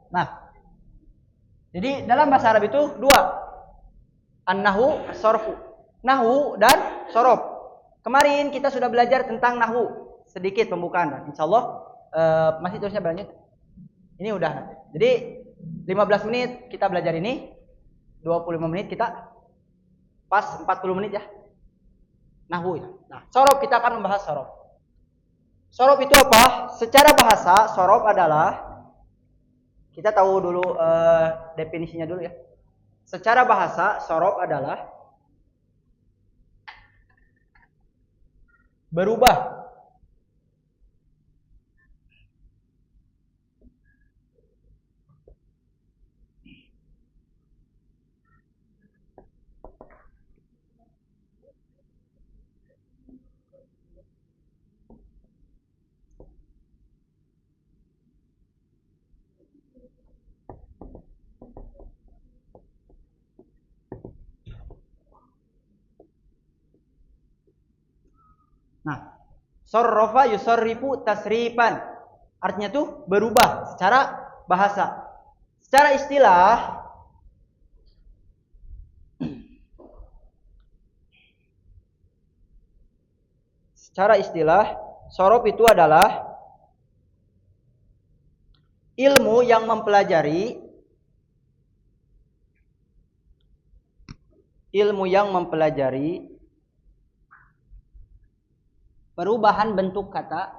Nah, jadi dalam bahasa Arab itu dua. An-nahwu, as-sarfu. Nahwu dan sorof. Kemarin kita sudah belajar tentang nahwu. Sedikit pembukaan. Dan insya Allah masih terusnya berlanjut. Ini udah. Jadi 15 menit kita belajar ini. 25 menit kita pas 40 menit ya. Nahwu ya. Nah, sorof kita akan membahas sorof. Sorof itu apa? Secara bahasa, sorof adalah, kita tahu dulu definisinya dulu ya. Secara bahasa, sorof adalah berubah. Nah, sorrofa yusorrifu tasrifan. Artinya tuh berubah secara bahasa. Secara istilah, sorof itu adalah ilmu yang mempelajari perubahan bentuk kata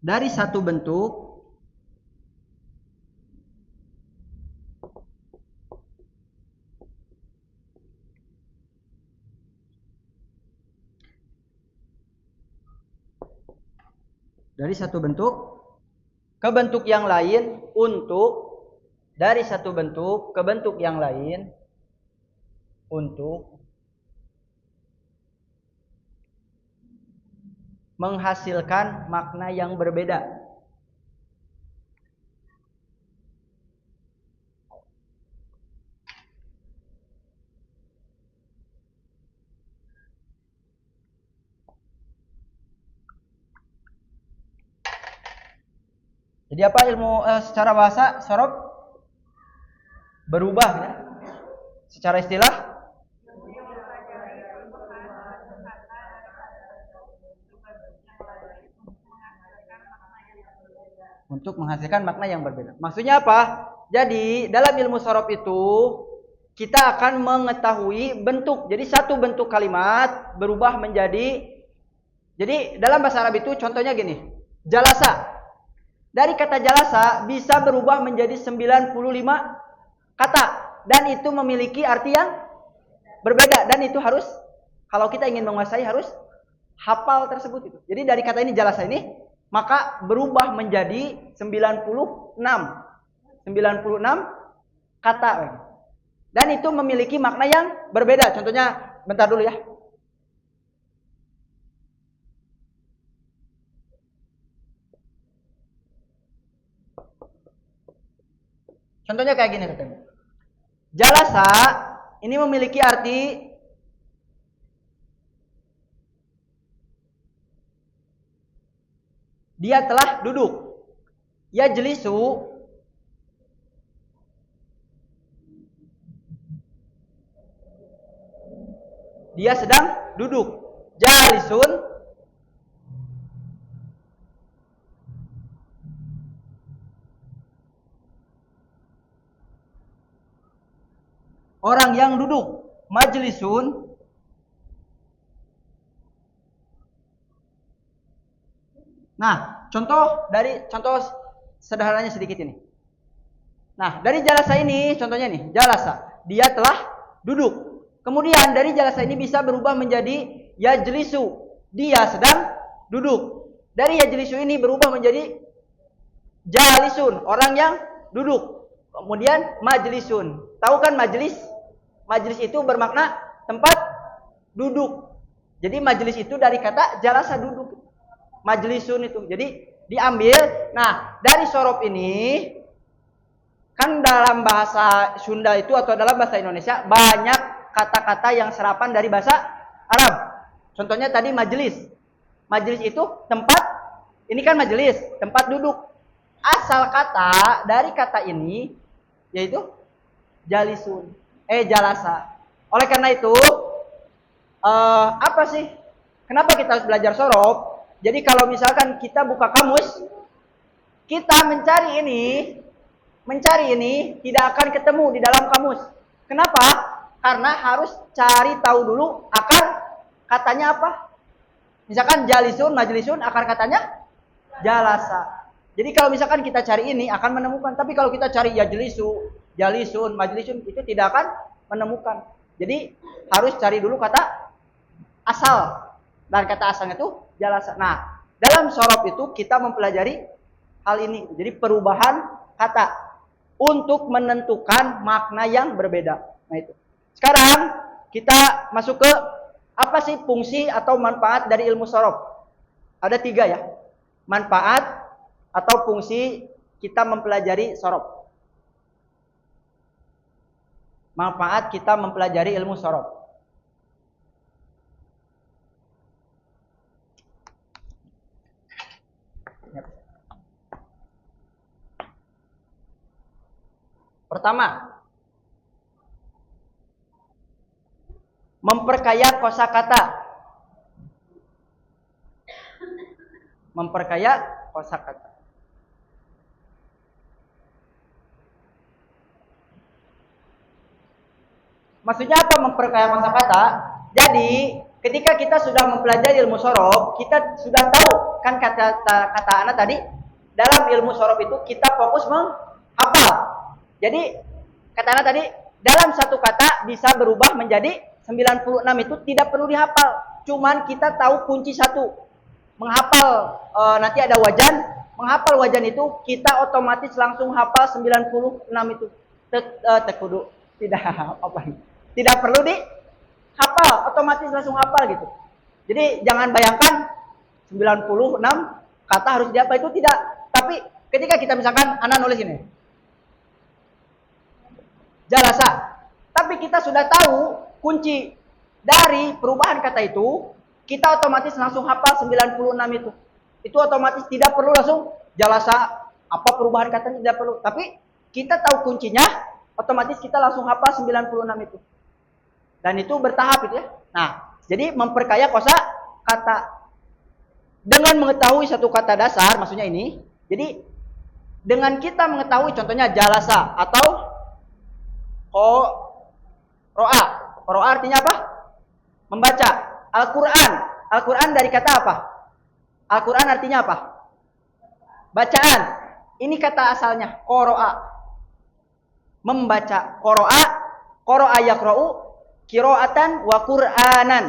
dari satu bentuk ke bentuk yang lain untuk menghasilkan makna yang berbeda. Jadi apa ilmu secara bahasa sorof? Berubah ya. Secara istilah untuk menghasilkan makna yang berbeda. Maksudnya apa? Jadi dalam ilmu sorof itu kita akan mengetahui bentuk. Jadi satu bentuk kalimat berubah menjadi, jadi dalam bahasa Arab itu contohnya gini. Jalasa. Dari kata jalasa bisa berubah menjadi 95 kata. Dan itu memiliki arti yang berbeda. Dan itu harus, kalau kita ingin menguasai harus hafal tersebut itu. Jadi dari kata ini jalasa ini, maka berubah menjadi 96 kata. Dan itu memiliki makna yang berbeda. Contohnya, bentar dulu ya. Contohnya kayak gini katanya. Jalasa ini memiliki arti dia telah duduk. Yajlisu dia sedang duduk. Jalisun orang yang duduk. Majlisun nah, contoh sederhananya sedikit ini. Nah, dari jalasa ini contohnya nih, jalasa, dia telah duduk. Kemudian dari jalasa ini bisa berubah menjadi yajlisu, dia sedang duduk. Dari yajlisu ini berubah menjadi jalisun, orang yang duduk. Kemudian majlisun. Tahu kan majlis? Majlis itu bermakna tempat duduk. Jadi majlis itu dari kata jalasa, duduk. Majlisun itu. Jadi diambil. Nah, dari sorof ini kan dalam bahasa Sunda itu atau dalam bahasa Indonesia banyak kata-kata yang serapan dari bahasa Arab. Contohnya tadi majelis. Majelis itu tempat, ini kan majelis, tempat duduk. Asal kata dari kata ini yaitu jalisun, jalasa. Oleh karena itu, apa sih? Kenapa kita harus belajar sorof? Jadi kalau misalkan kita buka kamus, kita mencari ini tidak akan ketemu di dalam kamus. Kenapa? Karena harus cari tahu dulu akar katanya apa. Misalkan jalisun, majlisun, akar katanya jalasa. Jadi kalau misalkan kita cari ini akan menemukan. Tapi kalau kita cari ya jalisun, majlisun, itu tidak akan menemukan. Jadi harus cari dulu kata asal. Dan kata asalnya itu jalasa. Nah, dalam sorof itu kita mempelajari hal ini. Jadi perubahan kata untuk menentukan makna yang berbeda. Nah itu. Sekarang kita masuk ke apa sih fungsi atau manfaat dari ilmu sorof? Ada 3 ya. Manfaat atau fungsi kita mempelajari sorof. Manfaat kita mempelajari ilmu sorof. Pertama, memperkaya kosakata. Memperkaya kosakata. Maksudnya apa memperkaya kosakata? Jadi, ketika kita sudah mempelajari ilmu sorof, kita sudah tahu kan kata anak tadi, dalam ilmu sorof itu kita fokus menghafal. Jadi, kata anak tadi, dalam satu kata bisa berubah menjadi 96 itu tidak perlu dihafal. Cuman kita tahu kunci satu. Menghafal, nanti ada wajan. Menghafal wajan itu, kita otomatis langsung hafal 96 itu. Tekudu. Tidak apa. Tidak perlu dihafal. Otomatis langsung hafal gitu. Jadi jangan bayangkan 96 kata harus dihafal, itu tidak. Tapi ketika kita misalkan anak nulis ini. Jalasa. Tapi kita sudah tahu kunci dari perubahan kata itu, kita otomatis langsung hafal 96 itu. Itu otomatis tidak perlu langsung jalasa, apa perubahan katanya tidak perlu. Tapi kita tahu kuncinya, otomatis kita langsung hafal 96 itu. Dan itu bertahap itu ya. Nah, jadi memperkaya kosa kata. Dengan mengetahui satu kata dasar, maksudnya ini. Jadi dengan kita mengetahui contohnya jalasa atau ro'a. Ro'a artinya apa? Membaca. Al-Quran. Al-Quran dari kata apa? Al-Quran artinya apa? Bacaan. Ini kata asalnya. Qoro'a. Membaca. Qoro'a yakra'u. Kiro'atan wa Qur'anan.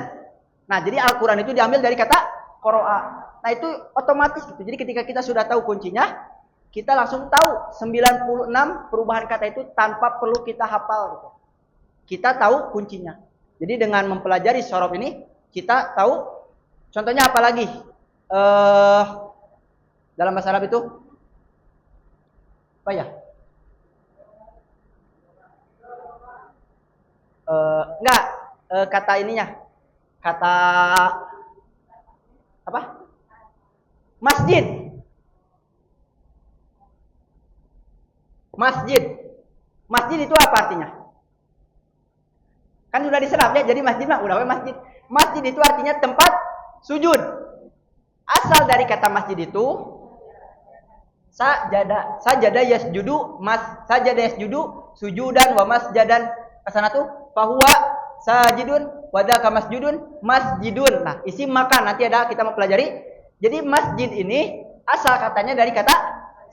Nah, jadi Al-Quran itu diambil dari kata qoro'a. Nah, itu otomatis gitu. Jadi ketika kita sudah tahu kuncinya, kita langsung tahu 96 perubahan kata itu tanpa perlu kita hafal gitu. Kita tahu kuncinya. Jadi dengan mempelajari sorof ini, kita tahu contohnya apa lagi? Dalam bahasa Arab itu apa ya? Enggak, kata ininya. Kata apa? Masjid. Masjid. Masjid itu apa artinya? Kan sudah diserap ya, jadi masjid mah udah masjid. Masjid itu artinya tempat sujud. Asal dari kata masjid itu sajada. Sajada yasjudu, sajada yasjudu sujudan wa masjadan. Kesana tuh fahuwa sajidun wadaka masjudun masjidun. Nah, isim makan nanti ada kita mau pelajari. Jadi masjid ini asal katanya dari kata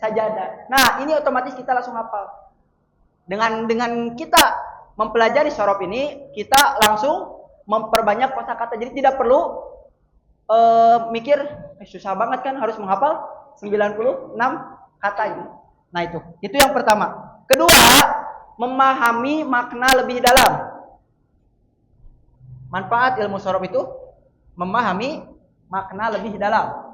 sajada. Nah, ini otomatis kita langsung hafal. Dengan kita mempelajari sorof ini, kita langsung memperbanyak kosakata. Jadi tidak perlu mikir susah banget kan harus menghafal 96 kata ini. Nah, itu yang pertama. Kedua, memahami makna lebih dalam. Manfaat ilmu sorof itu memahami makna lebih dalam.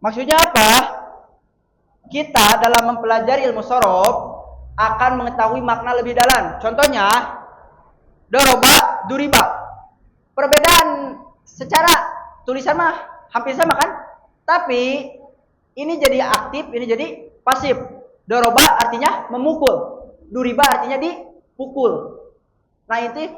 Maksudnya apa? Kita dalam mempelajari ilmu sorof akan mengetahui makna lebih dalam. Contohnya, doroba, duriba. Perbedaan secara tulisan mah hampir sama kan? Tapi ini jadi aktif, ini jadi pasif. Doroba artinya memukul, duriba artinya dipukul. Nah itu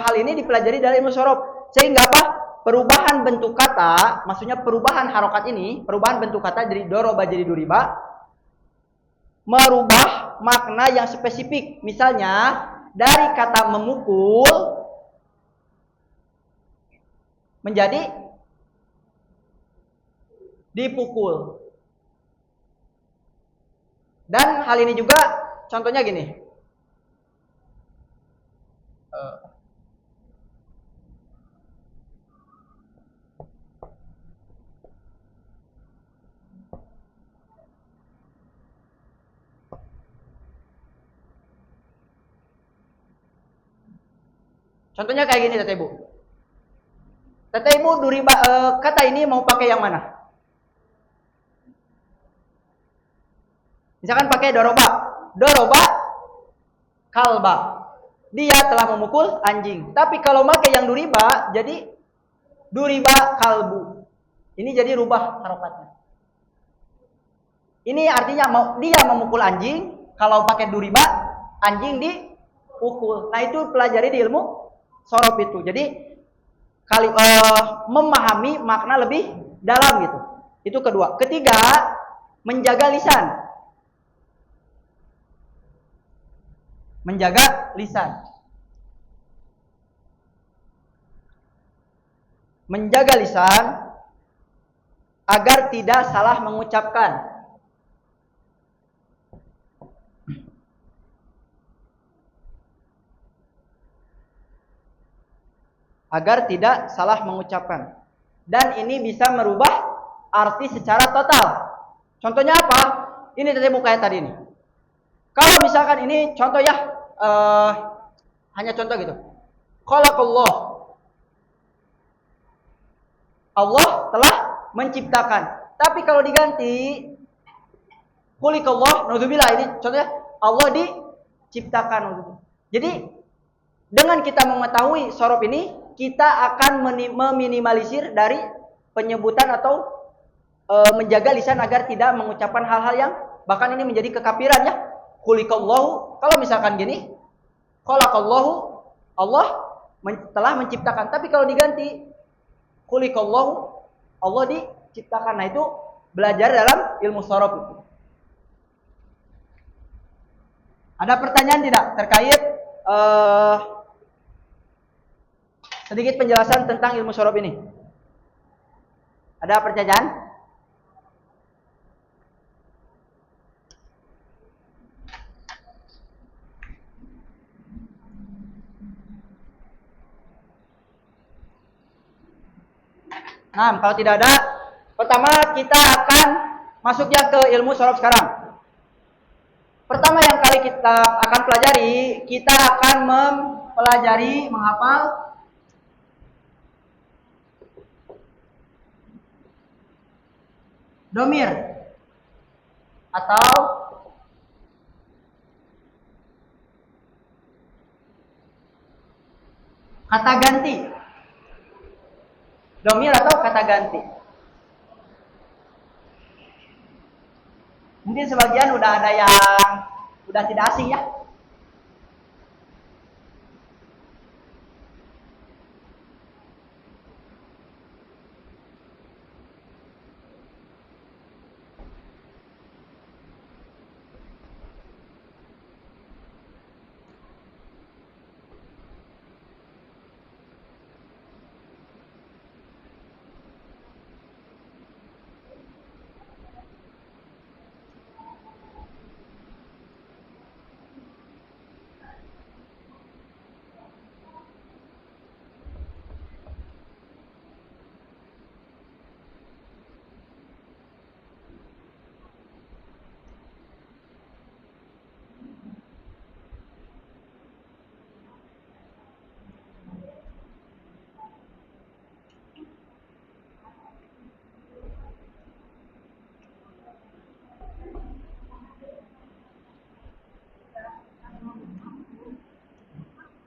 hal ini dipelajari dari ilmu sorof. Sehingga apa? Perubahan bentuk kata, maksudnya perubahan harokat ini, perubahan bentuk kata dari doroba jadi duriba, merubah makna yang spesifik. Misalnya dari kata memukul menjadi dipukul. Dan hal ini juga contohnya gini. Contohnya kayak gini, Tete Ibu. Tete Ibu duriba, kata ini mau pakai yang mana? Misalkan pakai doroba. Doroba kalba. Dia telah memukul anjing. Tapi kalau pakai yang duriba, jadi duriba kalbu. Ini jadi rubah harokatnya. Ini artinya dia memukul anjing. Kalau pakai duriba, anjing dipukul. Nah itu pelajari di ilmu sorof itu. Jadi memahami makna lebih dalam gitu. Itu kedua. Ketiga, menjaga lisan. Menjaga lisan. Menjaga lisan agar tidak salah mengucapkan. Agar tidak salah mengucapkan. Dan ini bisa merubah arti secara total. Contohnya apa? Ini tadi kayak tadi ini. Kalau misalkan ini contoh ya, hanya contoh gitu. Khalaqallah. Allah telah menciptakan. Tapi kalau diganti khuliqallah, naudzubillah, ini contohnya Allah diciptakan. Jadi dengan kita mengetahui sorof ini, kita akan meminimalisir dari penyebutan atau menjaga lisan agar tidak mengucapkan hal-hal yang bahkan ini menjadi kekafiran ya. Khuliqallahu, kalau misalkan gini, khalaqallahu, Allah telah menciptakan. Tapi kalau diganti khuliqallahu, Allah diciptakan. Nah itu belajar dalam ilmu sorof itu. Ada pertanyaan tidak terkait sedikit penjelasan tentang ilmu sorof ini? Ada pertanyaan? Nah, kalau tidak ada, pertama kita akan masuk ya ke ilmu sorof sekarang. Pertama yang kali kita akan pelajari, kita akan mempelajari, menghafal domir atau kata ganti. Domir atau kata ganti. Mungkin sebagian udah ada yang udah tidak asing ya.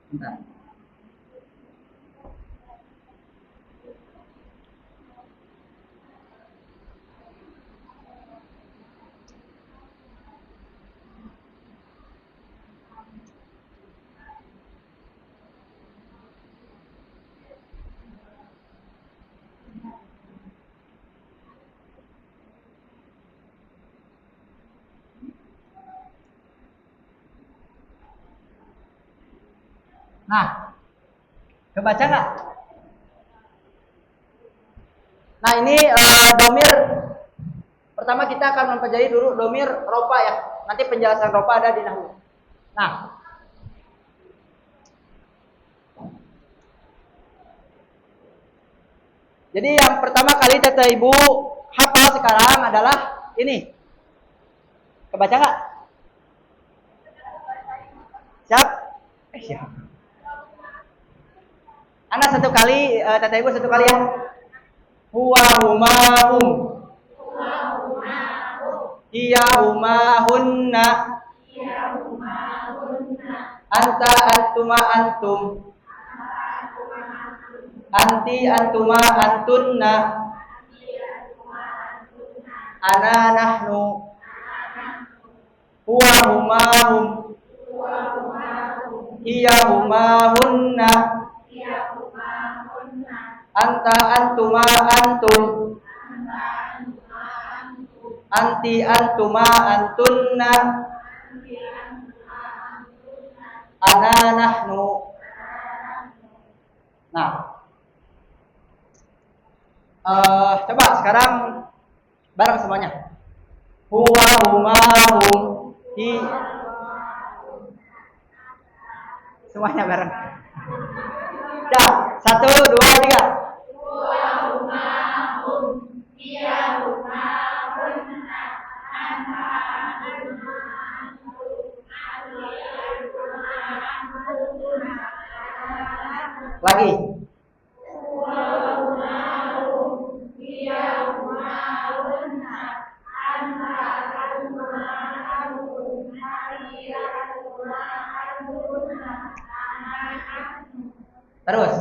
Bentar. Nah, kebaca nggak? Nah ini domir. Pertama kita akan mempelajari dulu domir ropa ya. Nanti penjelasan ropa ada di nahwu. Nah, jadi yang pertama kali Tete Ibu hafal sekarang adalah ini. Kebaca nggak? Siap? Siap. Anak satu kali, Tete Ibu satu kali ya. Huwa humahum. Hiya humahunna. Anta antuma antum. Anti antuma antunna. Ana nahnu. Huwa humahum. Hiya humahunna. Anta antuma antum. Anti antuma antunna. Ana nahnu. Nah, coba sekarang bareng semuanya. Huwa humahum. Semuanya bareng. Ya, 1, 2, 3. Lagi. Terus.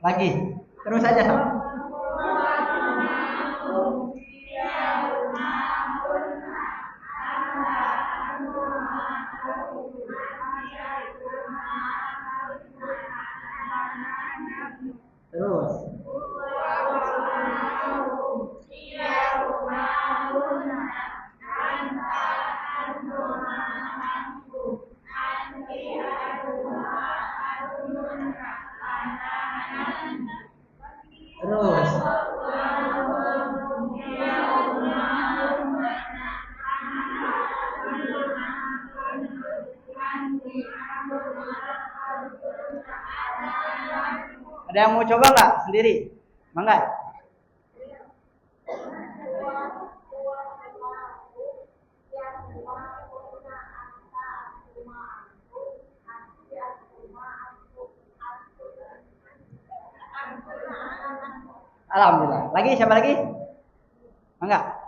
Lagi. Terus aja sama. Terus. Terus. Ada yang mau coba nggak sendiri? Mangga. Alhamdulillah. Lagi siapa lagi? Mangga.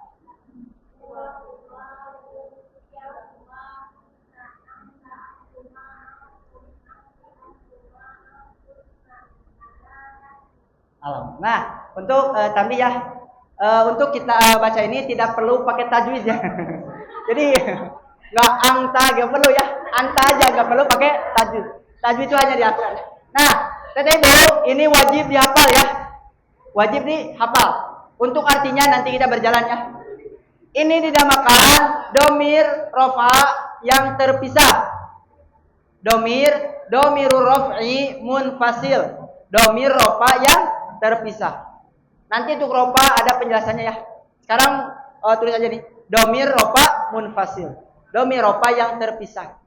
Alhamdulillah. Nah, untuk tambih ya, untuk kita baca ini tidak perlu pakai tajwid ya. Jadi nggak angta nggak perlu ya, anta aja nggak perlu pakai tajwid. Tajwid itu hanya diatur. Nah, Tete Ibu, ini wajib dihafal ya. Wajib dihafal. Untuk artinya nanti kita berjalan ya. Ini dinamakan domir rofa yang terpisah. Domirul raf'i munfasil. Domir rofa yang terpisah. Nanti untuk rofa ada penjelasannya ya. Sekarang tulis aja nih. Domir rofa munfasil. Domir rofa yang terpisah.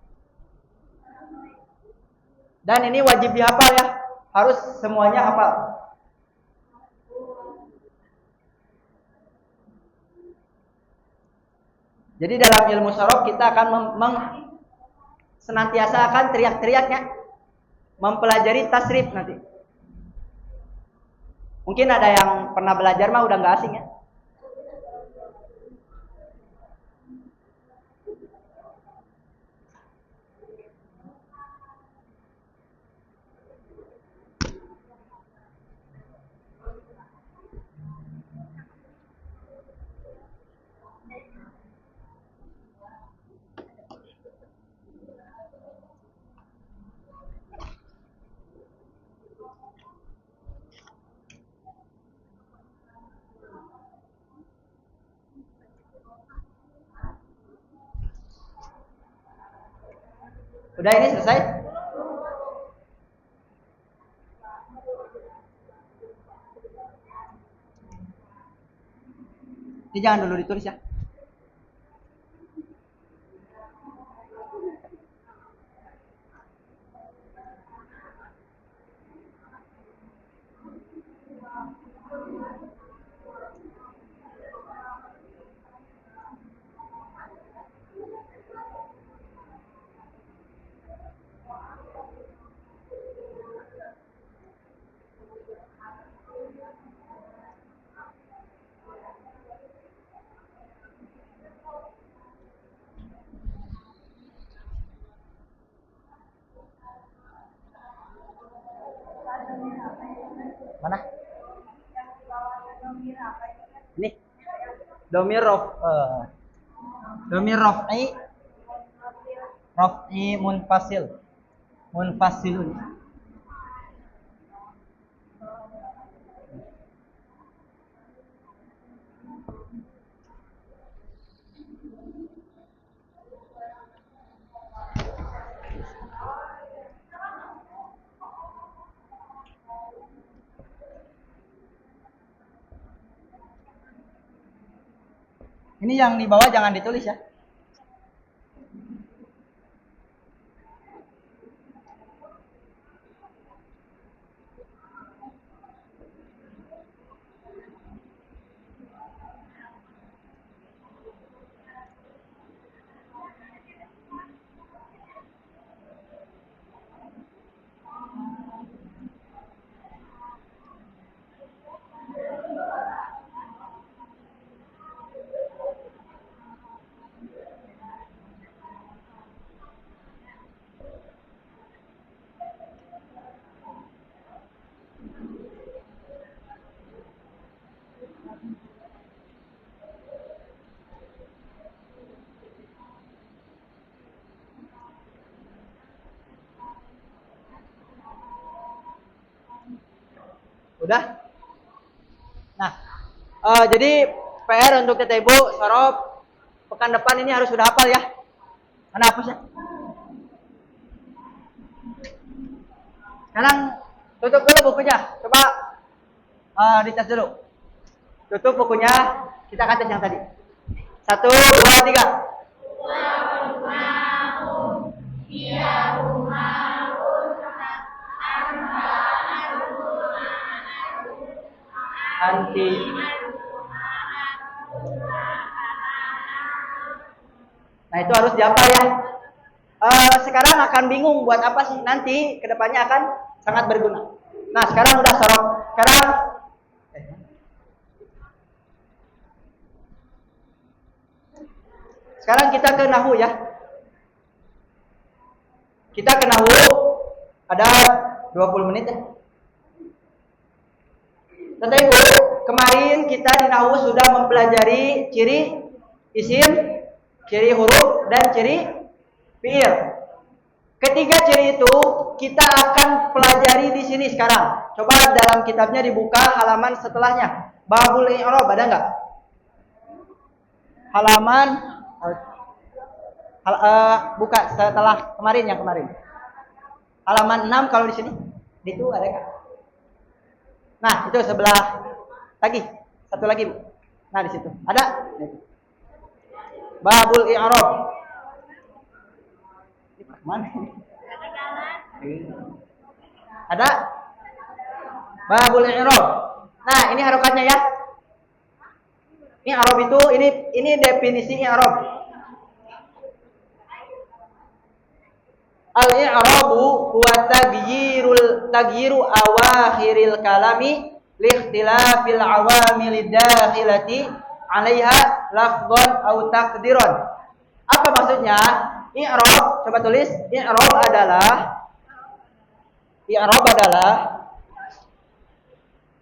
Dan ini wajib dihafal ya. Harus semuanya hafal. Jadi dalam ilmu sorof kita akan senantiasa akan teriak-teriaknya. mempelajari tasrif nanti. Mungkin ada yang pernah belajar mah udah nggak asing ya. Udah ini selesai? Ini jangan dulu ditulis ya. Mana? Ini. Domir raf'i munfasilun. Ini yang di bawah jangan ditulis ya. Udah? Nah, jadi PR untuk Tete Ibu, Sorob, pekan depan ini harus sudah hafal ya. Mana hapus ya? Sekarang tutup dulu bukunya. Coba dites dulu. Tutup bukunya. Kita akan tes yang tadi. 1, 2, 3. Anti. Nah itu harus dihafal ya. Sekarang akan bingung buat apa sih, nanti kedepannya akan sangat berguna. Nah sekarang udah Sorob. Sekarang kita ke Nahu ya. Kita ke Nahu ada 20 menit ya. Tante Ibu, kemarin kita di Nahu sudah mempelajari ciri isim, ciri huruf, dan ciri fiil. Ketiga ciri itu kita akan pelajari di sini sekarang. Coba dalam kitabnya dibuka halaman setelahnya. Babul i'rab ada nggak? Halaman buka setelah kemarin yang kemarin. Halaman 6 kalau di sini. Di itu ada nggak? Nah, itu sebelah lagi. Satu lagi, Bu. Nah, di situ. Ada? Babul i'rab. Mana? Ada? Babul i'rab. Nah, ini harokatnya ya. I'rab itu ini definisi i'rab. Al-i'rabu huwa tagyiru awakhiril kalami li ikhtilafil awamil dakhilati 'alaiha lafdhan aw taqdiran. Apa maksudnya? I'rab, coba tulis. I'rab adalah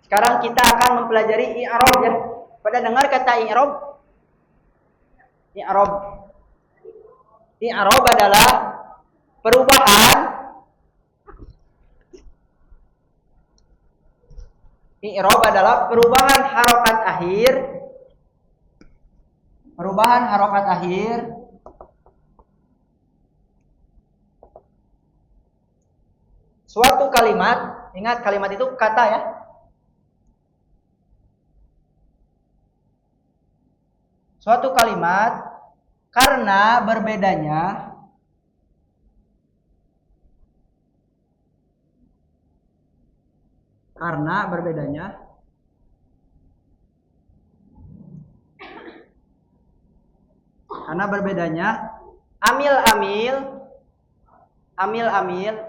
sekarang kita akan mempelajari i'rab ya. Pada dengar kata i'rab? I'rab adalah perubahan harokat akhir suatu kalimat. Ingat, kalimat itu kata ya. Suatu kalimat karena berbedanya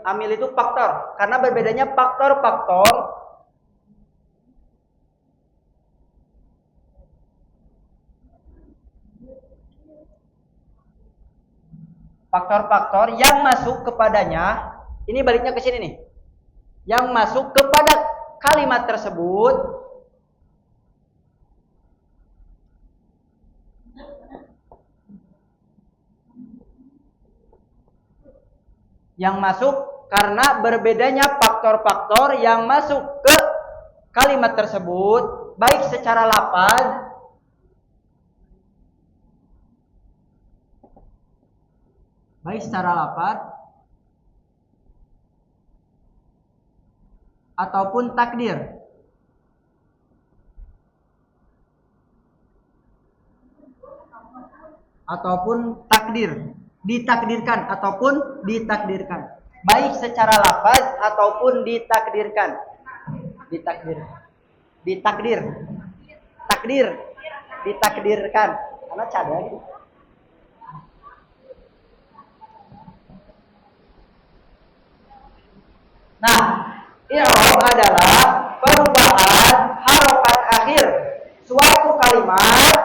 amil itu faktor. Karena berbedanya faktor-faktor yang masuk kepadanya. Ini baliknya ke sini nih. Yang masuk kepada kalimat tersebut karena berbedanya faktor-faktor yang masuk ke kalimat tersebut, baik secara lafaz ataupun takdir. Ditakdirkan ataupun ditakdirkan. Baik secara lafaz ataupun ditakdirkan. Ditakdirkan. Karena cada gitu. Nah, i'rab adalah perubahan harokat akhir suatu kalimat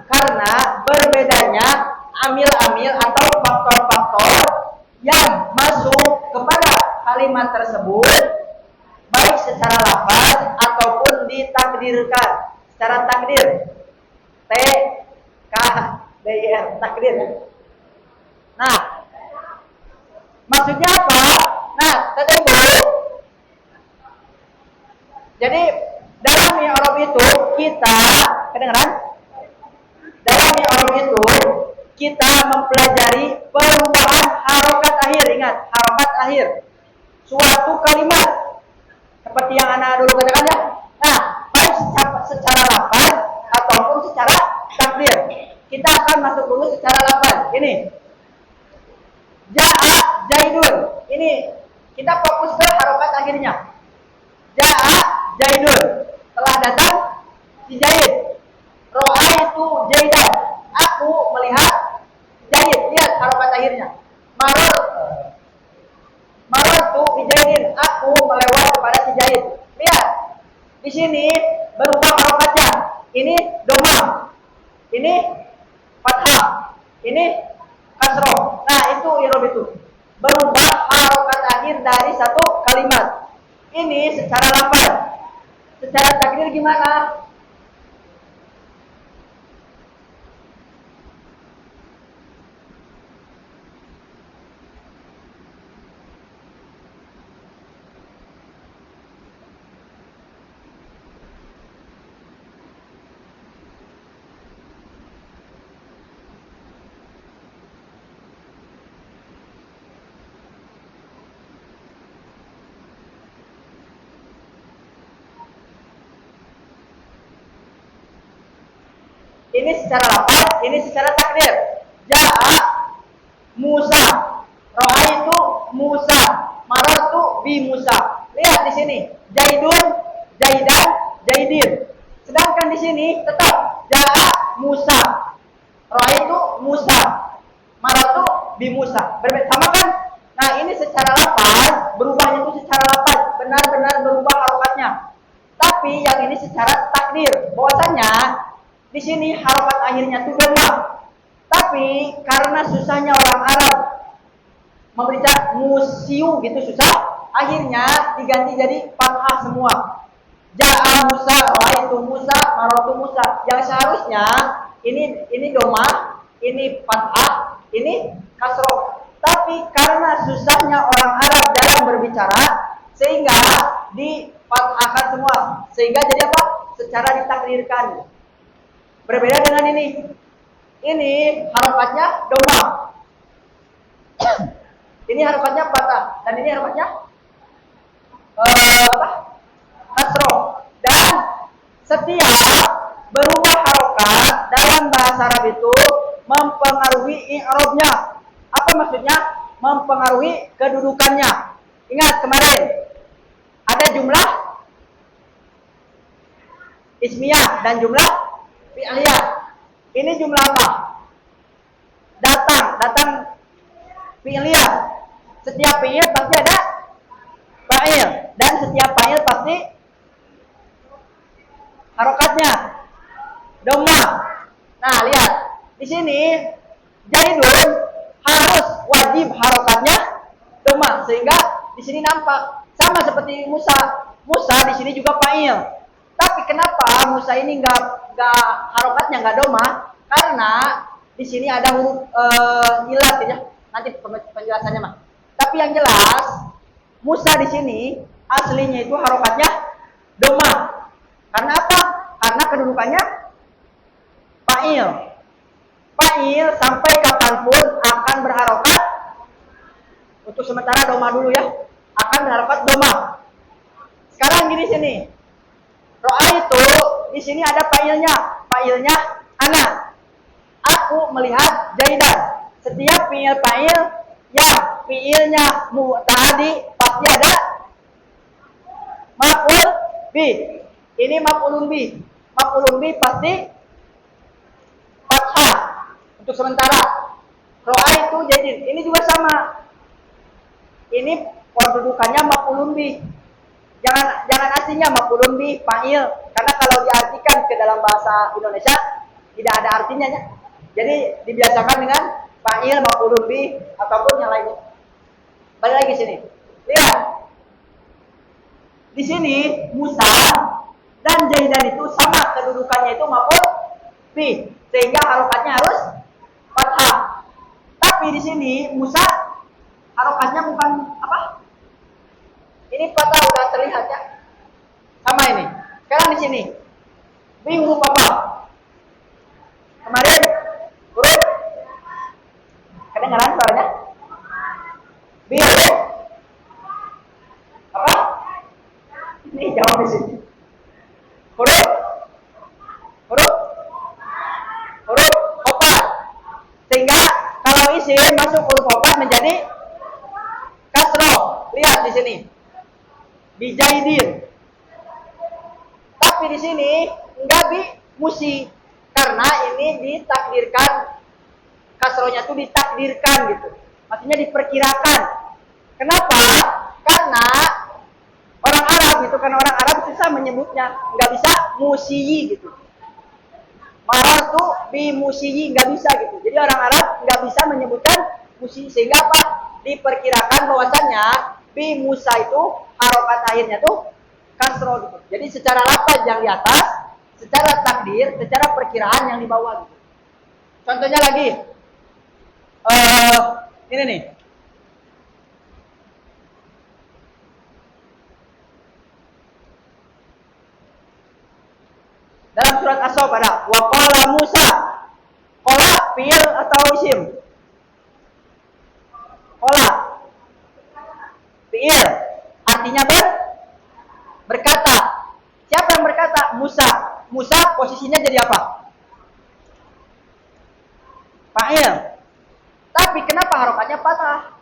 karena berbedanya amil-amil atau faktor-faktor yang masuk kepada kalimat tersebut, baik secara lafaz ataupun ditakdirkan secara takdir. T-K-D-I-R, takdir. Nah, maksudnya apa? Nah, tunggu. Jadi dalam i'rab itu kedengaran? Dalam i'rab itu kita mempelajari perubahan harokat akhir. Ingat, harokat akhir suatu kalimat. Seperti yang anak dulu katakan ya. Nah, baik secara lafaz ataupun secara takdir. Kita akan masuk dulu secara lafaz. Ini Ja'a Zaidun. Ini kita fokus ke harokat akhirnya. Ja'a Zaidun. Telah datang si Zaid. Ra'aitu Zaidan. Aku melihat Zaid. Lihat harokat akhirnya. Marartu bi Zaidin. Aku melewat kepada si Zaid. Lihat. Di sini berubah harokatnya. Ini domah. Ini fathah. Ini kasroh. Nah, itu i'rab itu. Berubah harokat akhir dari satu kalimat. Ini secara lafaz. Secara takdir gimana? Ini secara lafaz, ini secara takdir. Ja'a Musa. Ra'aitu Musa. Marartu bi Musa. Lihat di sini. Zaidun, Zaidan, Zaidin. Sedangkan di sini tetap Ja'a Musa. Ra'aitu Musa. Marartu bi Musa. Sama kan? Nah, ini secara lafaz, berubahnya itu secara lafaz, benar-benar berubah harokatnya. Tapi yang ini secara takdir, bahwasanya di sini harokat akhirnya itu doma. Tapi karena susahnya orang Arab membaca musiu gitu susah, akhirnya diganti jadi fathah semua. Ja'a Musa, ra'aitu Musa, maratu Musa. Yang seharusnya ini doma, ini fathah, ini kasroh. Tapi karena susahnya orang Arab dalam berbicara, sehingga difathahkan semua. Sehingga jadi apa? Secara ditakdirkan. Berbeda dengan ini. Ini harokatnya doma. Ini harokatnya fathah. Dan ini harokatnya kasroh. Dan setiap berubah harokat dalam bahasa Arab itu mempengaruhi i'rabnya. Apa maksudnya? Mempengaruhi kedudukannya. Ingat kemarin ada jumlah ismiyah dan jumlah fi'liyah. Ini jumlah apa? Datang fi'liyah. Setiap fi'il pasti ada fa'il dan setiap fa'il pasti harokatnya doma. Nah, lihat di sini Zaidun harus wajib harokatnya doma, sehingga di sini nampak sama seperti Musa. Musa di sini juga fa'il. Tapi kenapa Musa ini nggak harokatnya nggak doma? Karena di sini ada huruf ilat ya. Nanti penjelasannya mah. Tapi yang jelas Musa di sini aslinya itu harokatnya doma. Karena apa? Karena kedudukannya fa'il. Fa'il sampai kapanpun akan berharokat. Untuk sementara doma dulu ya. Akan berharokat doma. Sekarang gini sini. Ro'a itu di sini ada fa'ilnya. Fa'ilnya ana. Aku melihat Zaidan. Setiap fi'il fa'il yang fi'ilnya mu'tadi pasti ada maf'ul bi. Ini maf'ulun bi. Maf'ulun bi pasti fathah untuk sementara. Ro'a itu jadi ini juga sama. Ini kedudukannya maf'ulun bi. Jangan aslinya maf'ulun bi fa'il, karena kalau diartikan ke dalam bahasa Indonesia tidak ada artinya ya. Jadi dibiasakan dengan fa'il, maf'ulun bi ataupun yang lainnya. Balik lagi sini. Lihat. Di sini Musa dan Zaidan itu sama kedudukannya itu maf'ul bi, sehingga harokatnya harus fathah. Tapi di sini Musa harokatnya bukan apa? Ini fathah udah terlihat ya. Sama ini. Sekarang di sini. Bi huruf apa? Kemarin huruf kedengaran suaranya? Bi huruf apa? Ini jawab di sini. Huruf opat. Sehingga kalau isim masuk huruf opat menjadi kasroh. Lihat di sini. Bijaidin. Tapi di sini enggak bi musi, karena ini ditakdirkan, kasrohnya itu ditakdirkan gitu. Maksudnya diperkirakan. Kenapa? Karena orang Arab itu, kan orang Arab susah menyebutnya, nggak bisa musiyi gitu. Marah tuh bi musiyi nggak bisa gitu. Jadi orang Arab nggak bisa menyebutkan musi, sehingga apa? Diperkirakan bahwasannya bi Musa itu harokat akhirnya tuh kasroh gitu. Jadi secara lafaz yang di atas, secara takdir, secara perkiraan yang di bawah gitu. Contohnya lagi, ini nih. Dalam surat As-Saff ada wa qala Musa. Qala fi'il atau isim? Qala fi'il, artinya berkata. Siapa yang berkata? Musa. Musa posisinya jadi apa? Fa'il. Tapi kenapa harokatnya fathah?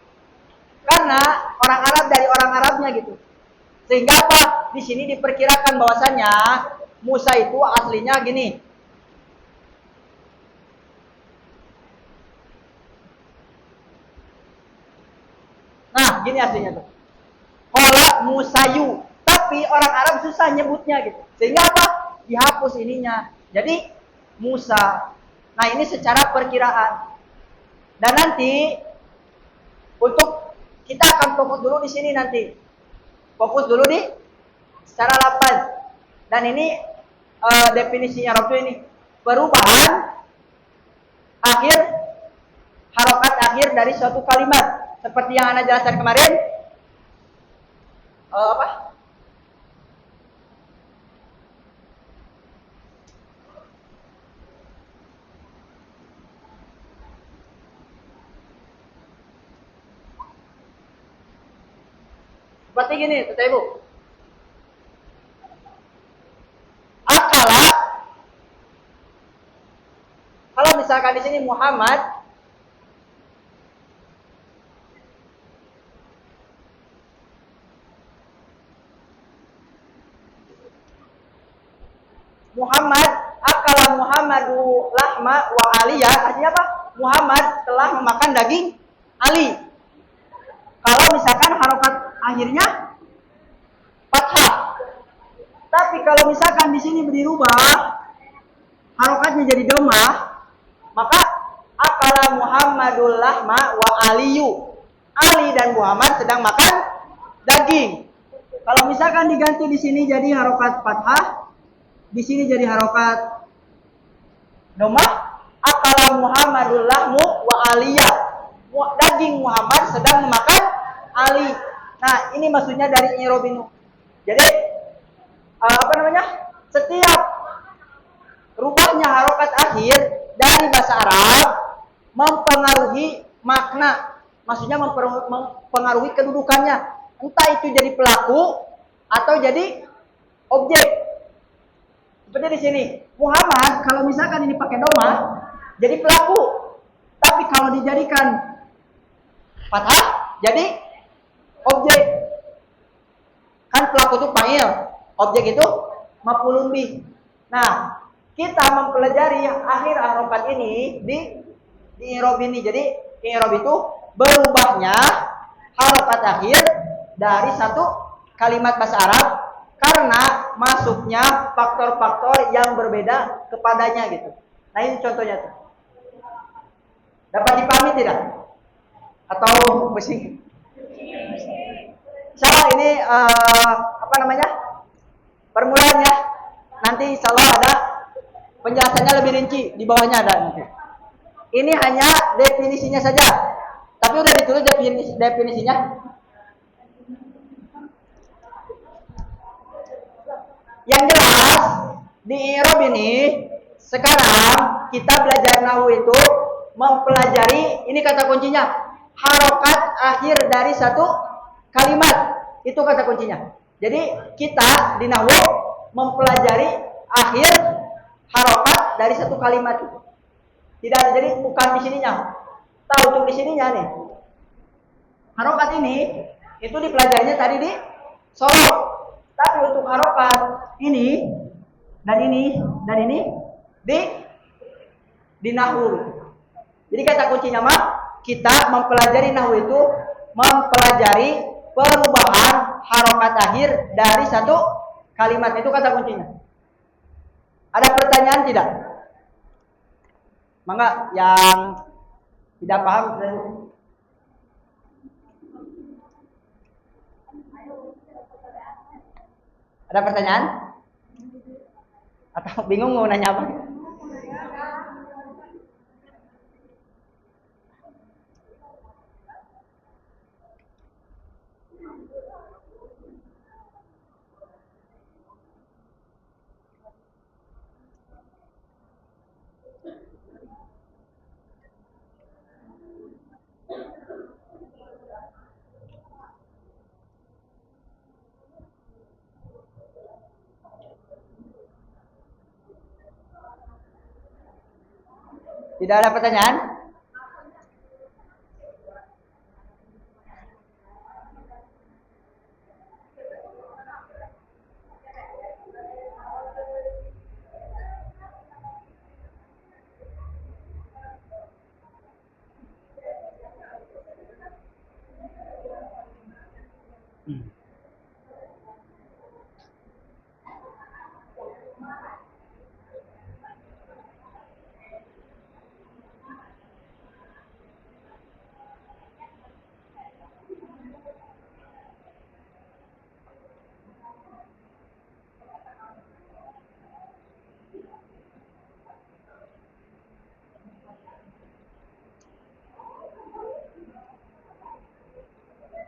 Karena orang Arab dari orang Arabnya gitu. Sehingga apa? Di sini diperkirakan bahwasannya Musa itu aslinya gini. ini aslinya tuh. Qala musayu. Tapi orang Arab susah nyebutnya gitu. Sehingga apa? Dihapus ininya. Jadi Musa. Nah, ini secara perkiraan. Dan nanti untuk kita akan fokus dulu di sini nanti. Fokus dulu di secara lafaz. Dan ini definisinya Arab itu ini perubahan akhir harokat akhir dari suatu kalimat. Seperti yang Anda jelaskan kemarin. Apa? Seperti gini, Bapak Ibu. Akala, kalau misalkan di sini Muhammad, akala Muhammadu lahma wa aliyah, artinya apa? Muhammad telah memakan daging Ali. Kalau misalkan harokat akhirnya fathah. Tapi kalau misalkan di sini dirubah harokatnya jadi domah, maka akala Muhammadul lahma wa aliyu. Ali dan Muhammad sedang makan daging. Kalau misalkan diganti di sini jadi harokat fathah, di sini jadi harokat domah, akala Muhammadul lahmu wa aliyah. Daging Muhammad sedang memakan Ali. Nah, ini maksudnya dari i'rabinu. Jadi setiap rubahnya harokat akhir dari bahasa Arab mempengaruhi makna. Maksudnya mempengaruhi kedudukannya. Entah itu jadi pelaku atau jadi objek. Seperti di sini, Muhammad kalau misalkan ini pakai domah jadi pelaku. Tapi kalau dijadikan fathah jadi objek. Kan pelaku itu fa'il, objek itu maf'ulun bih. Nah, kita mempelajari akhir harokat ini di i'rab ini. Jadi i'rab itu berubahnya harokat akhir dari satu kalimat bahasa Arab karena masuknya faktor-faktor yang berbeda kepadanya gitu. Nah, ini contohnya tuh. Dapat dipahami tidak? Atau pusing? Insyaallah ini permulaannya. Nanti insyaallah ada penjelasannya lebih rinci di bawahnya ada nanti. Ini hanya definisinya saja. Tapi udah ditulis definisinya. Yang jelas di i'rab ini sekarang kita belajar nahwu itu mempelajari ini kata kuncinya harokat akhir dari satu kalimat. Itu kata kuncinya. Jadi kita di nahwu mempelajari akhir harokat dari satu kalimat itu. Tidak, jadi bukan di sininya. Tahu untuk di sininya nih. Harokat ini itu dipelajarinya tadi di sorok. Tapi untuk harokat ini dan ini dan ini di nahwu. Jadi kata kuncinya mah kita mempelajari nahwu itu mempelajari perubahan harokat akhir dari satu kalimat. Itu kata kuncinya. Ada pertanyaan tidak? Mangga yang tidak paham. Ada pertanyaan? Atau bingung mau nanya apa? Tidak ada pertanyaan?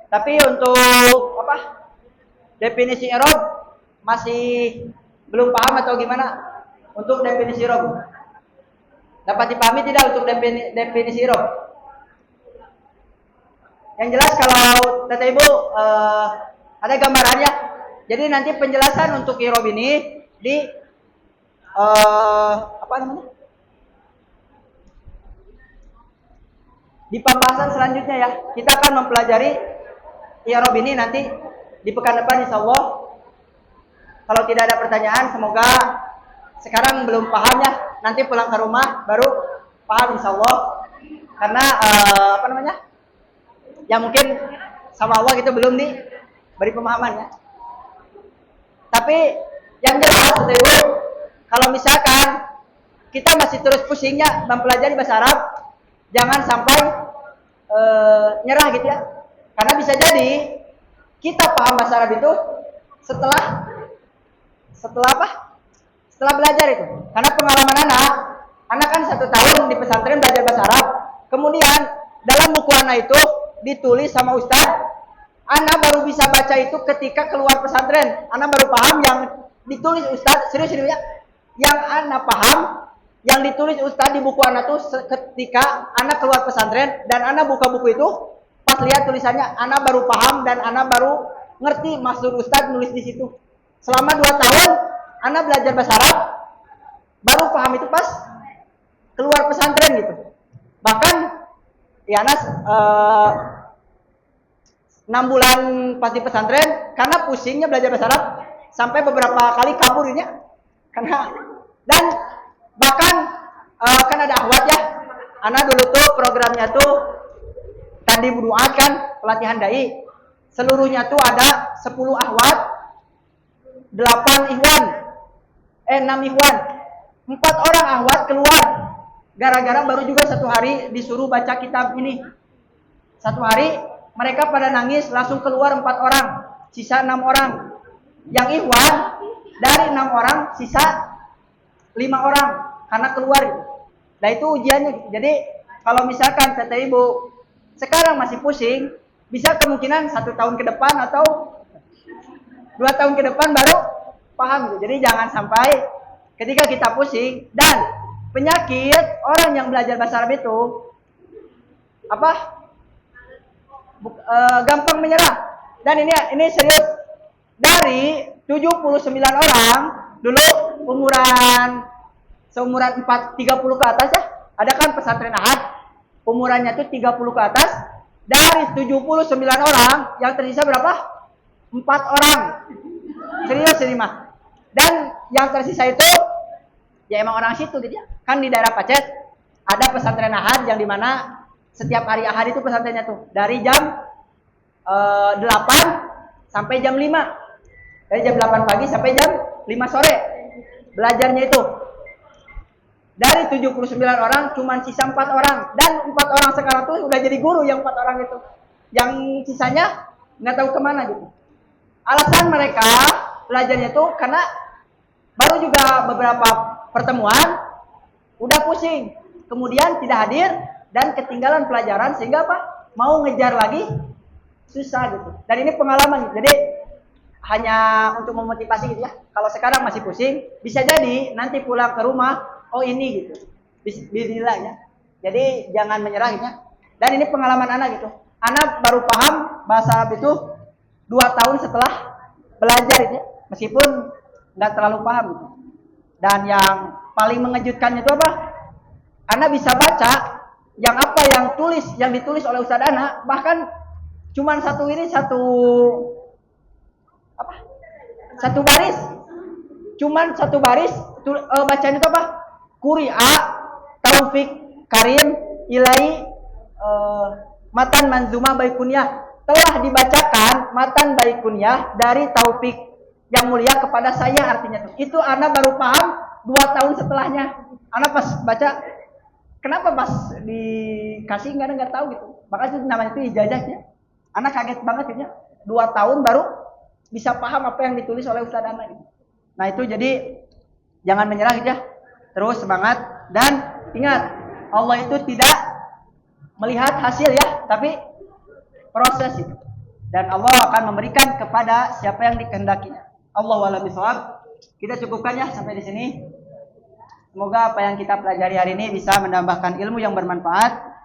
Tapi untuk apa? Definisi i'rab masih belum paham atau gimana? Untuk definisi i'rab. Dapat dipahami tidak untuk definisi i'rab? Yang jelas kalau Tete Ibu ada gambarannya. Jadi nanti penjelasan untuk i'rab ini di apa namanya? Di pembahasan selanjutnya ya. Kita akan mempelajari i'rab ini nanti di pekan depan insyaallah. Kalau tidak ada pertanyaan, semoga sekarang belum paham ya. Nanti pulang ke rumah baru paham insyaallah. Karena apa namanya? Ya mungkin sama Allah gitu belum diberi pemahaman ya. Tapi yang jelas Ibu, kalau misalkan kita masih terus pusingnya mempelajari bahasa Arab, jangan sampai nyerah gitu ya. Karena bisa jadi kita paham bahasa Arab itu setelah apa? Setelah belajar itu. Karena pengalaman anak kan 1 tahun di pesantren belajar bahasa Arab. Kemudian dalam buku anak itu ditulis sama Ustadz, anak baru bisa baca itu ketika keluar pesantren. Anak baru paham yang ditulis Ustadz, serius ya. Yang anak paham yang ditulis Ustadz di buku anak tuh ketika anak keluar pesantren dan anak buka buku itu, pas lihat tulisannya anak baru paham dan anak baru ngerti maksud Ustadz nulis di situ. Selama 2 tahun anak belajar bahasa Arab baru paham itu pas keluar pesantren gitu. Bahkan ya Anas 6 bulan pas di pesantren karena pusingnya belajar bahasa Arab sampai beberapa kali kaburnya. Karena dan bahkan kan ada ahwat ya. Anak dulu tuh programnya tuh tadi berdoa kan pelatihan dai. Seluruhnya tuh ada 10 ahwat, 8 ikhwan. 6 ikhwan. 4 orang ahwat keluar. Gara-gara baru juga 1 hari disuruh baca kitab ini. 1 hari mereka pada nangis langsung keluar 4 orang. Sisa 6 orang. Yang ikhwan dari 6 orang sisa 5 orang karena keluar. Nah itu ujiannya. Jadi kalau misalkan Tete Ibu sekarang masih pusing, bisa kemungkinan 1 tahun ke depan atau 2 tahun ke depan baru paham. Jadi jangan sampai ketika kita pusing dan penyakit orang yang belajar bahasa Arab itu apa? Gampang menyerah. Dan ini serius. Dari 79 orang dulu seumuran 30 ke atas ya. Ada kan pesantren Ahad umurannya tuh 30 ke atas. Dari 79 orang yang tersisa berapa? 4 orang. Serius ini mah. Dan yang tersisa itu ya emang orang situ gitu ya. Kan di daerah Pacet ada pesantren Ahad yang dimana setiap hari Ahad itu pesantrennya tuh dari jam 8 sampai jam 5. Dari jam 8 pagi sampai jam 5 sore. Belajarnya itu. Dari 79 orang cuma sisa 4 orang. Dan 4 orang sekarang tuh udah jadi guru yang 4 orang itu. Yang sisanya nggak tahu kemana gitu. Alasan mereka belajarnya itu karena baru juga beberapa pertemuan udah pusing. Kemudian tidak hadir dan ketinggalan pelajaran sehingga apa? Mau ngejar lagi susah gitu. Dan ini pengalaman. Jadi hanya untuk memotivasi gitu ya. Kalau sekarang masih pusing, bisa jadi nanti pulang ke rumah, oh ini gitu. Bismillah ya. Jadi jangan menyerah gitu ya. Dan ini pengalaman anak gitu. Anak baru paham bahasa Arab itu 2 tahun setelah belajar gitu ya. Meskipun nggak terlalu paham gitu. Dan yang paling mengejutkannya itu apa? Anak bisa baca yang ditulis oleh Ustadz Anak, bahkan cuman satu baris. Cuman satu baris bacanya itu apa? Quri'a Taufik Karim Ilai Matan Manzumah Baikunyah. telah dibacakan matan baik kunyah dari Taufik yang mulia kepada saya, artinya tuh. Itu ana baru paham 2 tahun setelahnya. Ana pas baca, kenapa pas dikasih nggak tahu gitu. Makanya itu namanya itu ijazahnya. Ana kaget banget ya. 2 tahun baru bisa paham apa yang ditulis oleh Ustaz ana gitu. Nah itu jadi jangan menyerah gitu ya. Terus semangat dan ingat Allah itu tidak melihat hasil ya, tapi proses itu. Dan Allah akan memberikan kepada siapa yang dikehendakinya. Allahu a'lam bishawab. Kita cukupkan ya sampai di sini. Semoga apa yang kita pelajari hari ini bisa menambahkan ilmu yang bermanfaat.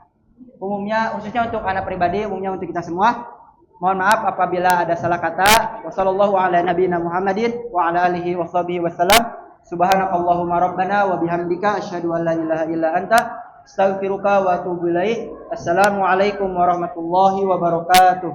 Umumnya, khususnya untuk anak pribadi, umumnya untuk kita semua. Mohon maaf apabila ada salah kata. Wassallallahu ala nabiyina Muhammadin wa ala alihi washabihi wasallam. Subhanakallahumma rabbana wa bihamdika asyhadu an la ilaha illa anta astaghfiruka wa atubu ilaik. Assalamualaikum warahmatullahi wabarakatuh.